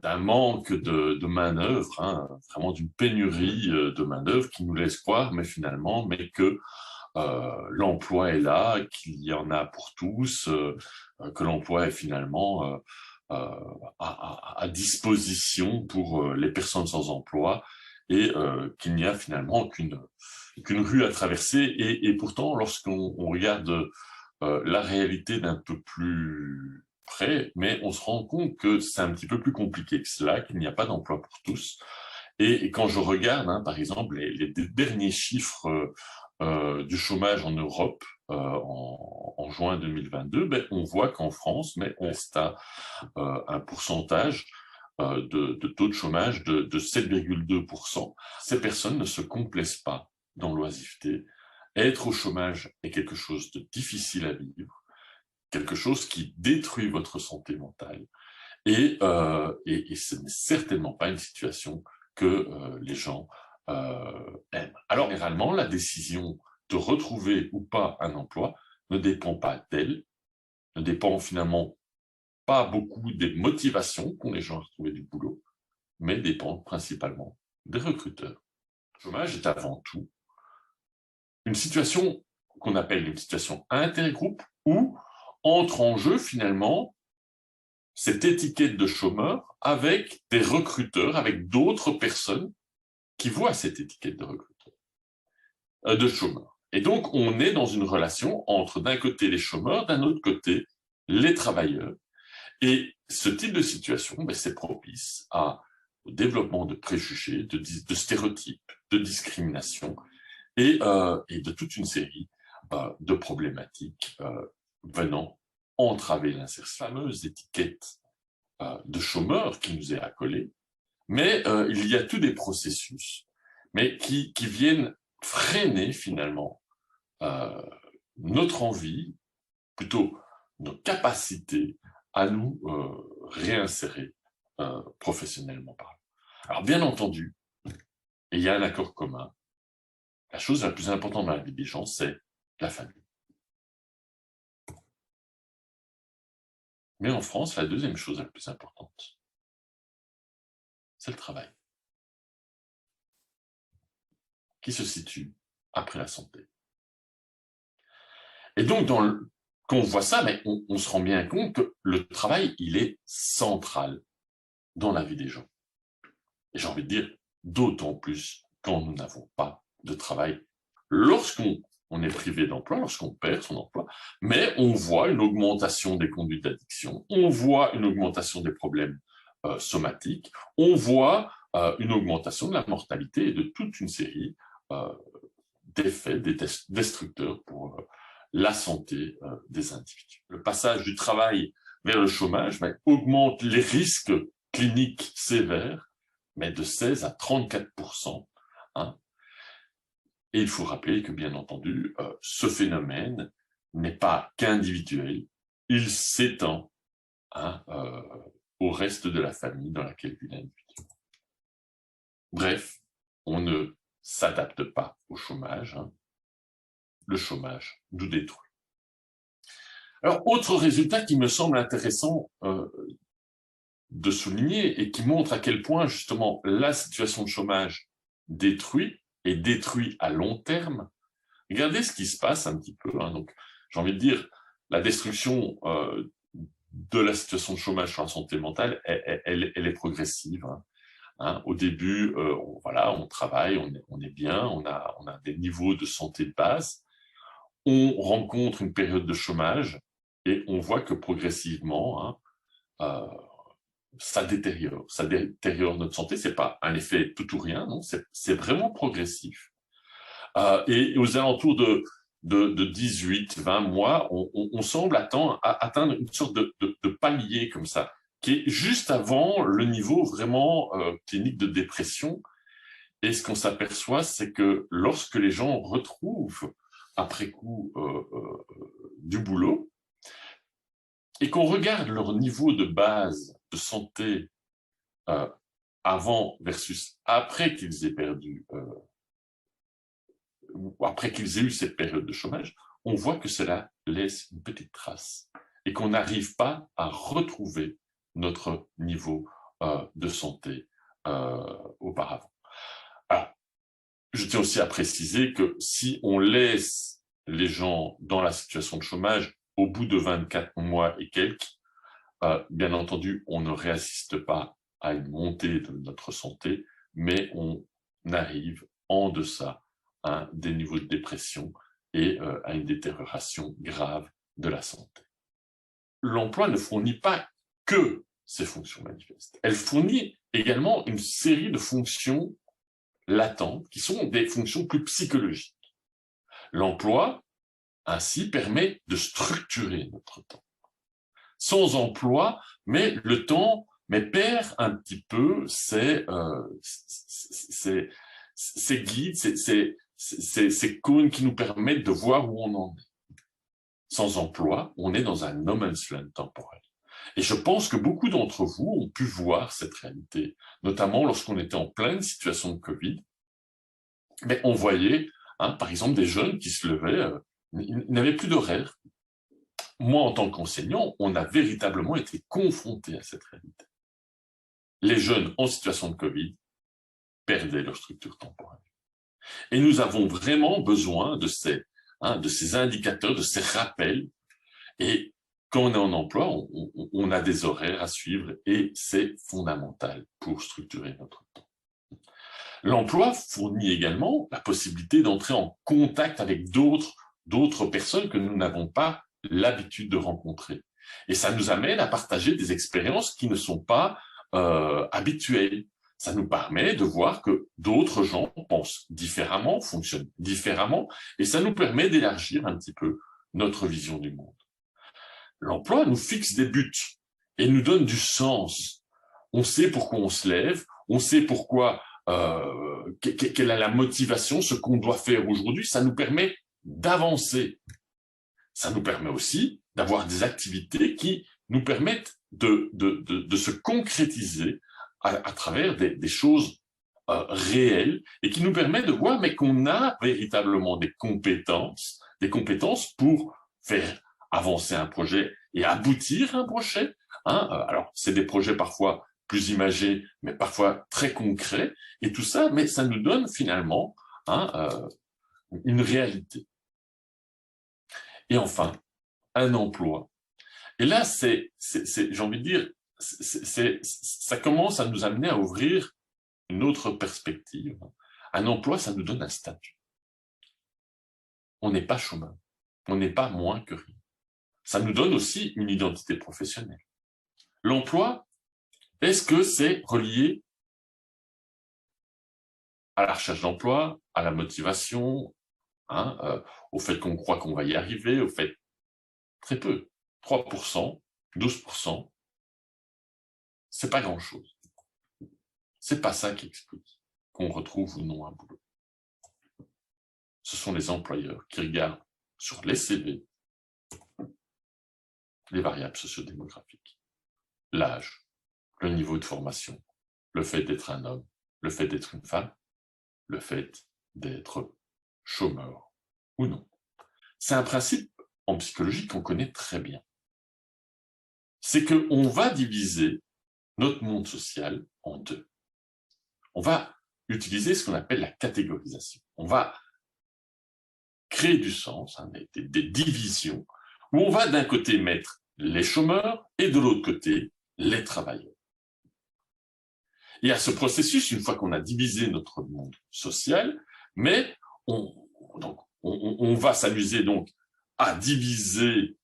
d'un manque de main-d'œuvre, hein, vraiment d'une pénurie de main-d'œuvre qui nous laisse croire, mais finalement, que l'emploi est là, qu'il y en a pour tous, que l'emploi est finalement à disposition pour les personnes sans emploi et qu'il n'y a finalement qu'une rue à traverser. Et pourtant, lorsqu'on regarde la réalité d'un peu plus près, mais on se rend compte que c'est un petit peu plus compliqué que cela, qu'il n'y a pas d'emploi pour tous. Et quand je regarde, hein, par exemple, les derniers chiffres du chômage en Europe en juin 2022, ben, on voit qu'en France, mais on reste à un pourcentage de taux de chômage de 7,2%. Ces personnes ne se complaisent pas dans l'oisiveté. Être au chômage est quelque chose de difficile à vivre, quelque chose qui détruit votre santé mentale. Et ce n'est certainement pas une situation que les gens aiment. Alors, généralement, la décision de retrouver ou pas un emploi ne dépend pas d'elle, ne dépend finalement pas beaucoup des motivations qu'ont les gens à retrouver du boulot, mais dépend principalement des recruteurs. Le chômage est avant tout une situation qu'on appelle une situation intergroupe où entre en jeu finalement cette étiquette de chômeur avec des recruteurs, avec d'autres personnes qui voient cette étiquette de recruteur, de chômeur. Et donc, on est dans une relation entre d'un côté les chômeurs, d'un autre côté les travailleurs. Et ce type de situation, ben, c'est propice au développement de préjugés, de stéréotypes, de discrimination et de toute une série de problématiques venant entraver l'insertion. La fameuse étiquette de chômeur qui nous est accolée, mais il y a tous des processus mais qui viennent freiner finalement notre envie, plutôt nos capacités à nous réinsérer professionnellement parlant. Alors bien entendu, il y a un accord commun, la chose la plus importante dans la vie des gens, c'est la famille. Mais en France, la deuxième chose la plus importante, c'est le travail, qui se situe après la santé. Et donc, quand on voit ça, mais on se rend bien compte que le travail, il est central dans la vie des gens. Et j'ai envie de dire, d'autant plus quand nous n'avons pas de travail. Lorsqu'on est privé d'emploi, lorsqu'on perd son emploi, mais on voit une augmentation des conduites d'addiction, on voit une augmentation des problèmes somatiques, on voit une augmentation de la mortalité et de toute une série d'effets destructeurs pour la santé des individus. Le passage du travail vers le chômage augmente les risques cliniques sévères, mais de 16 à 34%. Hein. Et il faut rappeler que, bien entendu, ce phénomène n'est pas qu'individuel, il s'étend au reste de la famille dans laquelle vit l'individu. Bref, on ne s'adapte pas au chômage. Hein. Le chômage nous détruit. Alors, autre résultat qui me semble intéressant de souligner et qui montre à quel point, justement, la situation de chômage détruit et détruit à long terme. Regardez ce qui se passe un petit peu. Hein. Donc, j'ai envie de dire, la destruction de la situation de chômage sur la santé mentale, elle est progressive. Hein. Hein, au début, on travaille, on est bien, on a des niveaux de santé de base. On rencontre une période de chômage et on voit que progressivement, hein, ça détériore notre santé. C'est pas un effet tout ou rien, non, c'est vraiment progressif. Et aux alentours de 18-20 mois, on semble atteindre une sorte de palier comme ça, qui est juste avant le niveau vraiment clinique de dépression. Et ce qu'on s'aperçoit, c'est que lorsque les gens retrouvent après coup du boulot, et qu'on regarde leur niveau de base de santé avant versus après qu'ils aient perdu, ou après qu'ils aient eu cette période de chômage, on voit que cela laisse une petite trace et qu'on n'arrive pas à retrouver notre niveau de santé auparavant. Alors, je tiens aussi à préciser que si on laisse les gens dans la situation de chômage au bout de 24 mois et quelques, bien entendu, on ne réassiste pas à une montée de notre santé, mais on arrive en deçà des niveaux de dépression et à une détérioration grave de la santé. L'emploi ne fournit pas que ces fonctions manifestes. Elle fournit également une série de fonctions latentes qui sont des fonctions plus psychologiques. L'emploi, ainsi, permet de structurer notre temps. Sans emploi, mais le temps perd un petit peu ses guides, ces cônes qui nous permettent de voir où on en est. Sans emploi, on est dans un no man's land temporel. Et je pense que beaucoup d'entre vous ont pu voir cette réalité, notamment lorsqu'on était en pleine situation de Covid. Mais on voyait, par exemple, des jeunes qui se levaient, ils n'avaient plus d'horaire. Moi, en tant qu'enseignant, on a véritablement été confronté à cette réalité. Les jeunes en situation de Covid perdaient leur structure temporelle. Et nous avons vraiment besoin de ces indicateurs, de ces rappels. Et quand on est en emploi, on a des horaires à suivre et c'est fondamental pour structurer notre temps. L'emploi fournit également la possibilité d'entrer en contact avec d'autres personnes que nous n'avons pas l'habitude de rencontrer. Et ça nous amène à partager des expériences qui ne sont pas habituelles. Ça nous permet de voir que d'autres gens pensent différemment, fonctionnent différemment, et ça nous permet d'élargir un petit peu notre vision du monde. L'emploi nous fixe des buts et nous donne du sens. On sait pourquoi on se lève, on sait pourquoi, quelle est la motivation, ce qu'on doit faire aujourd'hui. Ça nous permet d'avancer. Ça nous permet aussi d'avoir des activités qui nous permettent de se concrétiser à travers des choses réelles et qui nous permettent de voir qu'on a véritablement des compétences pour faire avancer un projet et aboutir à un projet. Alors, c'est des projets parfois plus imagés, mais parfois très concrets, et tout ça, mais ça nous donne finalement une réalité. Et enfin, un emploi. Et là, j'ai envie de dire, ça commence à nous amener à ouvrir une autre perspective. Un emploi, ça nous donne un statut. On n'est pas chômeur, on n'est pas moins que rien. Ça nous donne aussi une identité professionnelle. L'emploi, est-ce que c'est relié à la recherche d'emploi, à la motivation, au fait qu'on croit qu'on va y arriver, au fait très peu, 3%, 12%, c'est pas grand-chose. C'est pas ça qui explique qu'on retrouve ou non un boulot. Ce sont les employeurs qui regardent sur les CV les variables sociodémographiques, l'âge, le niveau de formation, le fait d'être un homme, le fait d'être une femme, le fait d'être chômeur ou non. C'est un principe en psychologie qu'on connaît très bien. C'est qu'on va diviser notre monde social en deux. On va utiliser ce qu'on appelle la catégorisation. On va créer du sens, des divisions, où on va d'un côté mettre les chômeurs et de l'autre côté les travailleurs. Et à ce processus, une fois qu'on a divisé notre monde social, mais on va s'amuser donc à diviser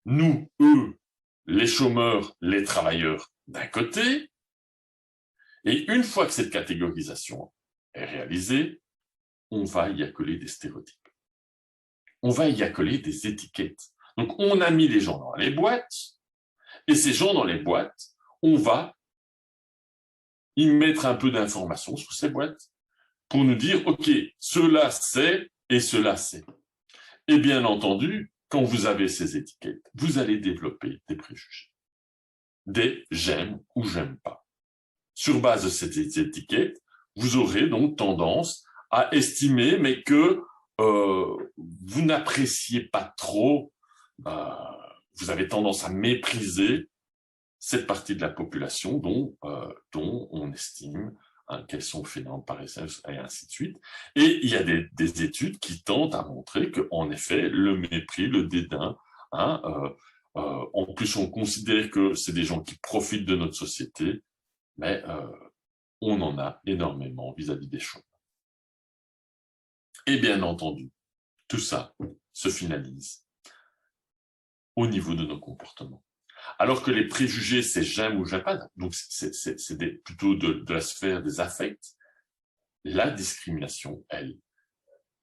nous, eux, les chômeurs, les travailleurs d'un côté, et une fois que cette catégorisation est réalisée, on va y accoler des stéréotypes. On va y accoler des étiquettes. Donc, on a mis les gens dans les boîtes, et ces gens dans les boîtes, on va y mettre un peu d'informations sur ces boîtes pour nous dire, OK, cela c'est et cela c'est. Et bien entendu, quand vous avez ces étiquettes, vous allez développer des préjugés. Des j'aime ou j'aime pas. Sur base de ces étiquettes, vous aurez donc tendance à estimer, mais que vous n'appréciez pas trop, vous avez tendance à mépriser cette partie de la population dont on estime qu'elles sont fainéantes, paresseuses, et ainsi de suite. Et il y a des études qui tentent à montrer qu'en effet, le mépris, le dédain, en plus on considère que c'est des gens qui profitent de notre société, mais on en a énormément vis-à-vis des chômeurs. Et bien entendu, tout ça se finalise au niveau de nos comportements. Alors que les préjugés, c'est j'aime ou j'aime pas, donc c'est plutôt de la sphère des affects. La discrimination, elle,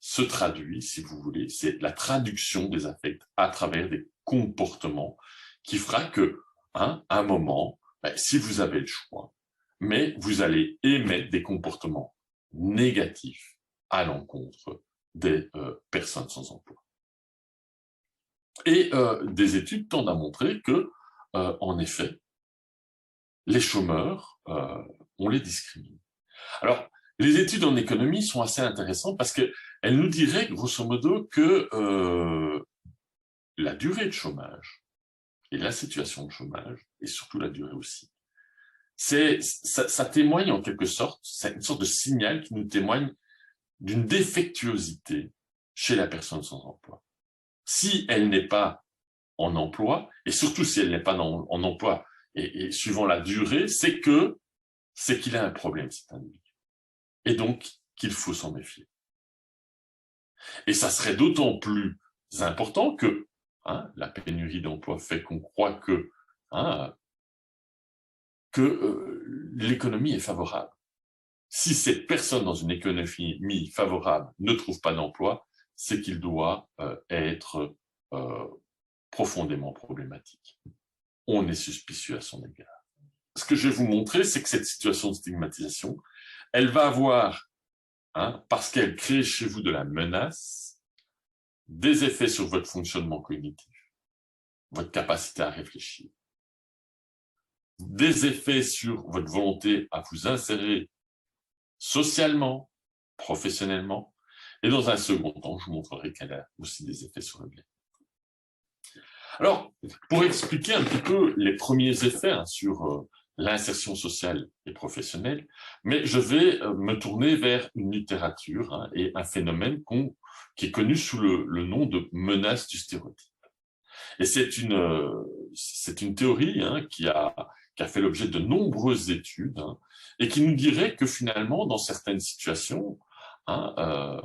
se traduit, si vous voulez, c'est la traduction des affects à travers des comportements qui fera que, à un moment, si vous avez le choix, mais vous allez émettre des comportements négatifs à l'encontre des personnes sans emploi. Et des études tendent à montrer que, en effet, les chômeurs, on les discrimine. Alors, les études en économie sont assez intéressantes parce qu'elles nous diraient, grosso modo, que la durée de chômage et la situation de chômage, et surtout la durée aussi, ça témoigne en quelque sorte, c'est une sorte de signal qui nous témoigne d'une défectuosité chez la personne sans emploi. Si elle n'est pas en emploi, et surtout si elle n'est pas en emploi, et suivant la durée, c'est qu'il a un problème, cet individu. Et donc, qu'il faut s'en méfier. Et ça serait d'autant plus important que la pénurie d'emploi fait qu'on croit que l'économie est favorable. Si cette personne dans une économie favorable ne trouve pas d'emploi, c'est qu'il doit être profondément problématique. On est suspicieux à son égard. Ce que je vais vous montrer, c'est que cette situation de stigmatisation, elle va avoir, parce qu'elle crée chez vous de la menace, des effets sur votre fonctionnement cognitif, votre capacité à réfléchir, des effets sur votre volonté à vous insérer socialement, professionnellement, et dans un second temps, je vous montrerai qu'elle a aussi des effets sur le bien. Alors, pour expliquer un petit peu les premiers effets sur l'insertion sociale et professionnelle, mais je vais me tourner vers une littérature et un phénomène qui est connu sous le nom de menace du stéréotype. Et c'est une théorie qui a fait l'objet de nombreuses études et qui nous dirait que finalement, dans certaines situations, en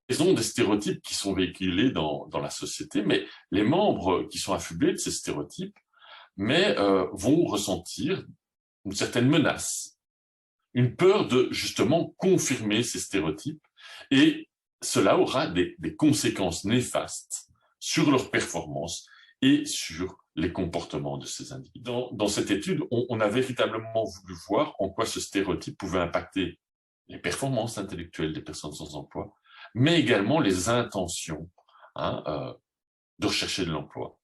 raison des stéréotypes qui sont véhiculés dans la société, mais les membres qui sont affublés de ces stéréotypes vont ressentir une certaine menace, une peur de justement confirmer ces stéréotypes, et cela aura des conséquences néfastes sur leur performance et sur les comportements de ces individus. Dans cette étude, on a véritablement voulu voir en quoi ce stéréotype pouvait impacter les performances intellectuelles des personnes sans emploi, mais également les intentions de rechercher de l'emploi,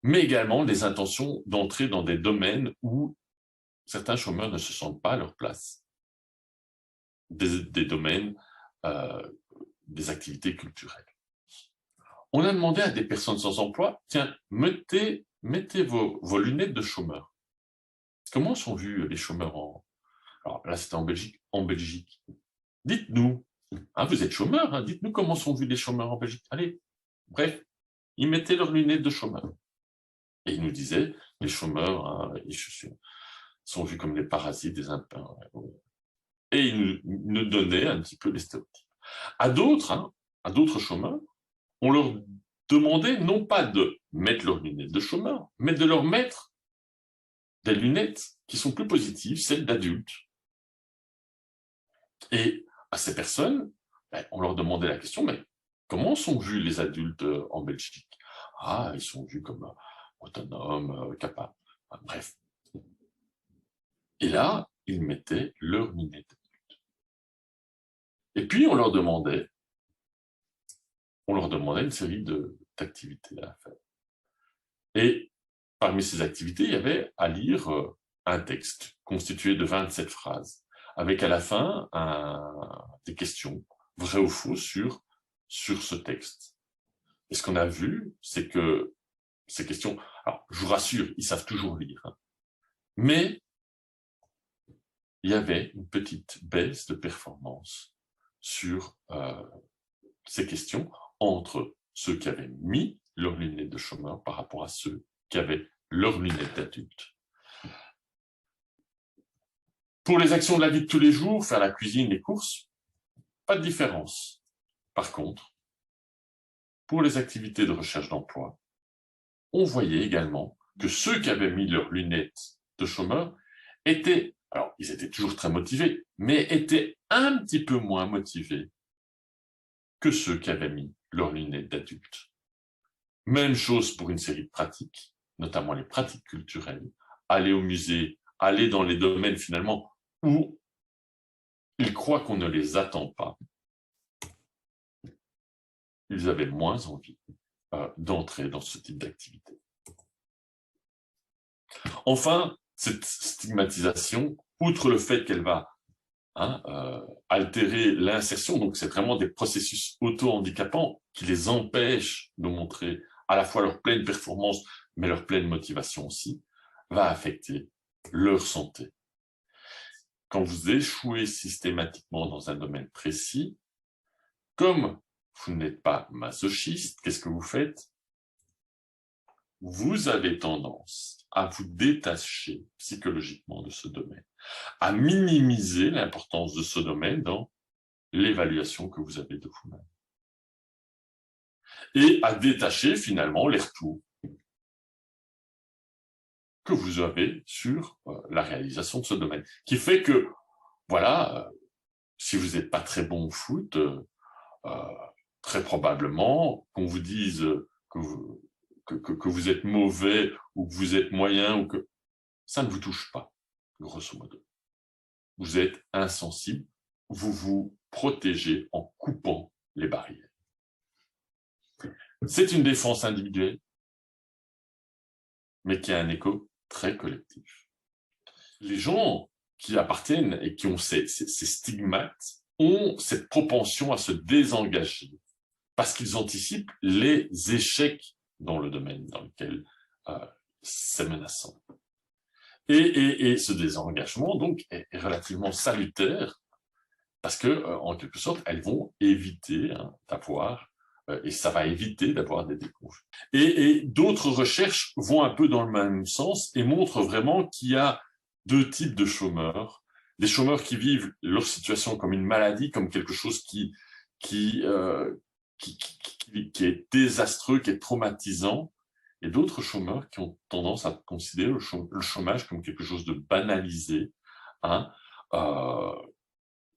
mais également les intentions d'entrer dans des domaines où certains chômeurs ne se sentent pas à leur place, des domaines, des activités culturelles. On a demandé à des personnes sans emploi, tiens, mettez vos lunettes de chômeur. Comment sont vus les chômeurs Alors là, c'était en Belgique. Dites-nous, vous êtes chômeur, dites-nous comment sont vus les chômeurs en Belgique. Allez, bref, ils mettaient leurs lunettes de chômeur. Et ils nous disaient, les chômeurs sont vus comme des parasites, des impairs. Et ils nous donnaient un petit peu les stéréotypes. À d'autres chômeurs, on leur demandait non pas de mettre leurs lunettes de chômeur, mais de leur mettre des lunettes qui sont plus positives, celles d'adultes. Et à ces personnes, on leur demandait la question, mais comment sont vus les adultes en Belgique? Ils sont vus comme autonomes, capables, bref. Et là, ils mettaient leurs lunettes d'adultes. Et puis, on leur demandait une série d'activités à faire. Et parmi ces activités, il y avait à lire un texte constitué de 27 phrases, avec à la fin des questions, vraies ou fausses, sur ce texte. Et ce qu'on a vu, c'est que ces questions. Alors, je vous rassure, ils savent toujours lire. Hein. Mais il y avait une petite baisse de performance sur ces questions entre ceux qui avaient mis leurs lunettes de chômeur par rapport à ceux qui avaient leurs lunettes d'adulte. Pour les actions de la vie de tous les jours, faire la cuisine, les courses, pas de différence. Par contre, pour les activités de recherche d'emploi, on voyait également que ceux qui avaient mis leurs lunettes de chômeur étaient, alors ils étaient toujours très motivés, mais étaient un petit peu moins motivés que ceux qui avaient mis leurs lunettes d'adulte. Même chose pour une série de pratiques, notamment les pratiques culturelles, aller au musée, aller dans les domaines finalement où ils croient qu'on ne les attend pas. Ils avaient moins envie d'entrer dans ce type d'activité. Enfin, cette stigmatisation, outre le fait qu'elle va altérer l'insertion, donc c'est vraiment des processus auto-handicapants qui les empêchent de montrer à la fois leur pleine performance, mais leur pleine motivation aussi, va affecter leur santé. Quand vous échouez systématiquement dans un domaine précis, comme vous n'êtes pas masochiste, qu'est-ce que vous faites? Vous avez tendance à vous détacher psychologiquement de ce domaine, à minimiser l'importance de ce domaine dans l'évaluation que vous avez de vous-même. Et à détacher finalement les retours que vous avez sur la réalisation de ce domaine. Qui fait que, voilà, si vous n'êtes pas très bon au foot, très probablement qu'on vous dise que vous êtes mauvais ou que vous êtes moyen, ou que ça ne vous touche pas, grosso modo. Vous êtes insensible, vous vous protégez en coupant les barrières. C'est une défense individuelle, mais qui a un écho très collectif. Les gens qui appartiennent et qui ont ces stigmates ont cette propension à se désengager parce qu'ils anticipent les échecs dans le domaine dans lequel c'est menaçant. Et ce désengagement, donc, est relativement salutaire parce que, en quelque sorte, elles vont éviter d'avoir, et ça va éviter d'avoir des déconvenues. Et d'autres recherches vont un peu dans le même sens et montrent vraiment qu'il y a deux types de chômeurs. Des chômeurs qui vivent leur situation comme une maladie, comme quelque chose qui est désastreux, qui est traumatisant, et d'autres chômeurs qui ont tendance à considérer le chômage comme quelque chose de banalisé,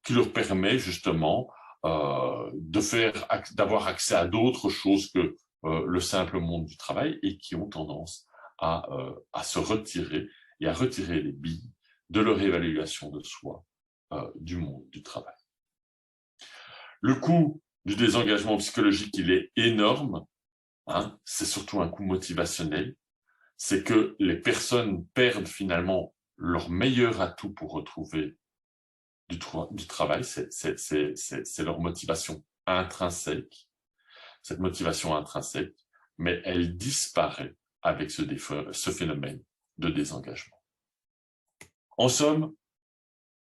qui leur permet justement d'avoir accès à d'autres choses que le simple monde du travail, et qui ont tendance à se retirer et à retirer les billes de leur évaluation de soi du monde du travail. Le coût du désengagement psychologique, il est énorme, c'est surtout un coût motivationnel, c'est que les personnes perdent finalement leur meilleur atout pour retrouver du travail, c'est leur motivation intrinsèque, cette motivation intrinsèque, mais elle disparaît avec ce phénomène de désengagement. En somme,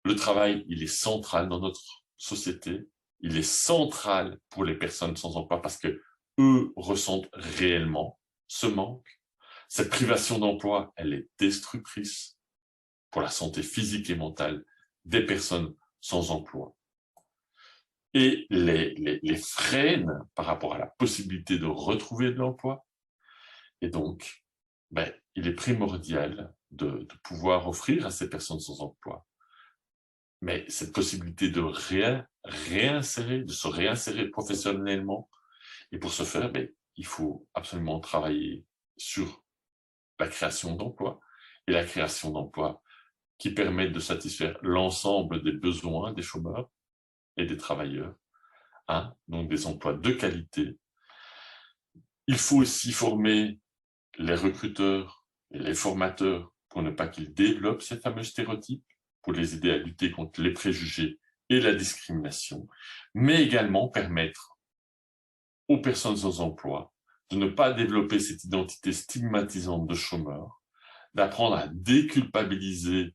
le travail, il est central dans notre société, il est central pour les personnes sans emploi parce que eux ressentent réellement ce manque. Cette privation d'emploi, elle est destructrice pour la santé physique et mentale des personnes sans emploi. Et les freine par rapport à la possibilité de retrouver de l'emploi. Et donc, il est primordial de pouvoir offrir à ces personnes sans emploi mais cette possibilité de réinsérer, de se réinsérer professionnellement. Et pour ce faire, il faut absolument travailler sur la création d'emplois, et la création d'emplois qui permettent de satisfaire l'ensemble des besoins des chômeurs et des travailleurs, donc des emplois de qualité. Il faut aussi former les recruteurs et les formateurs pour ne pas qu'ils développent ces fameux stéréotypes, pour les aider à lutter contre les préjugés et la discrimination, mais également permettre aux personnes sans emploi de ne pas développer cette identité stigmatisante de chômeur, d'apprendre à déculpabiliser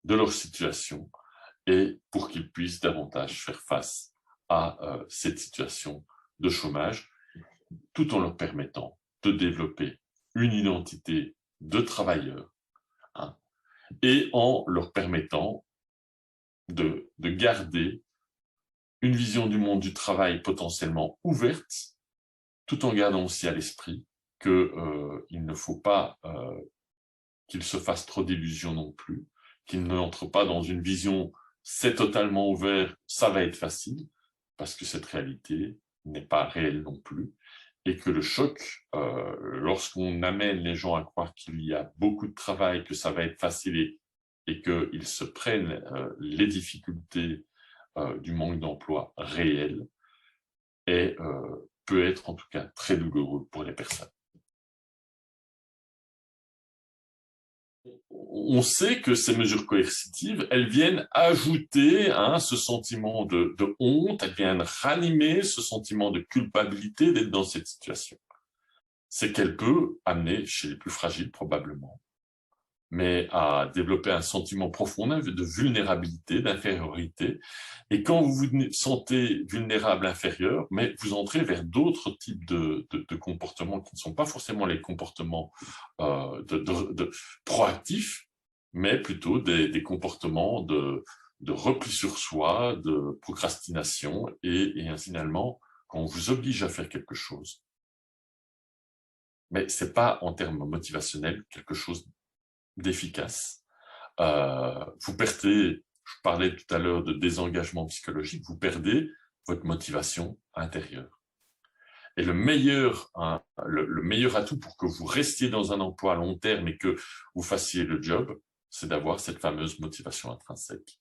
de leur situation et pour qu'ils puissent davantage faire face à cette situation de chômage, tout en leur permettant de développer une identité de travailleur, hein, et en leur permettant de garder une vision du monde du travail potentiellement ouverte, tout en gardant aussi à l'esprit qu'il ne faut pas qu'ils se fassent trop d'illusions non plus, qu'ils n'entrent pas dans une vision « c'est totalement ouvert, ça va être facile », parce que cette réalité n'est pas réelle non plus, et que le choc, lorsqu'on amène les gens à croire qu'il y a beaucoup de travail, que ça va être facile et qu'ils se prennent les difficultés du manque d'emploi réel, et peut être en tout cas très douloureux pour les personnes. On sait que ces mesures coercitives, elles viennent ajouter ce sentiment de honte, elles viennent ranimer ce sentiment de culpabilité d'être dans cette situation. C'est qu'elle peut amener, chez les plus fragiles probablement, mais à développer un sentiment profond de vulnérabilité, d'infériorité. Et quand vous vous sentez vulnérable, inférieur, mais vous entrez vers d'autres types de comportements qui ne sont pas forcément les comportements proactifs, mais plutôt des comportements de repli sur soi, de procrastination, et finalement, quand on vous oblige à faire quelque chose, mais ce n'est pas en termes motivationnels quelque chose d'efficace. Vous perdez, je parlais tout à l'heure de désengagement psychologique, vous perdez votre motivation intérieure. Et le meilleur atout pour que vous restiez dans un emploi à long terme et que vous fassiez le job, c'est d'avoir cette fameuse motivation intrinsèque.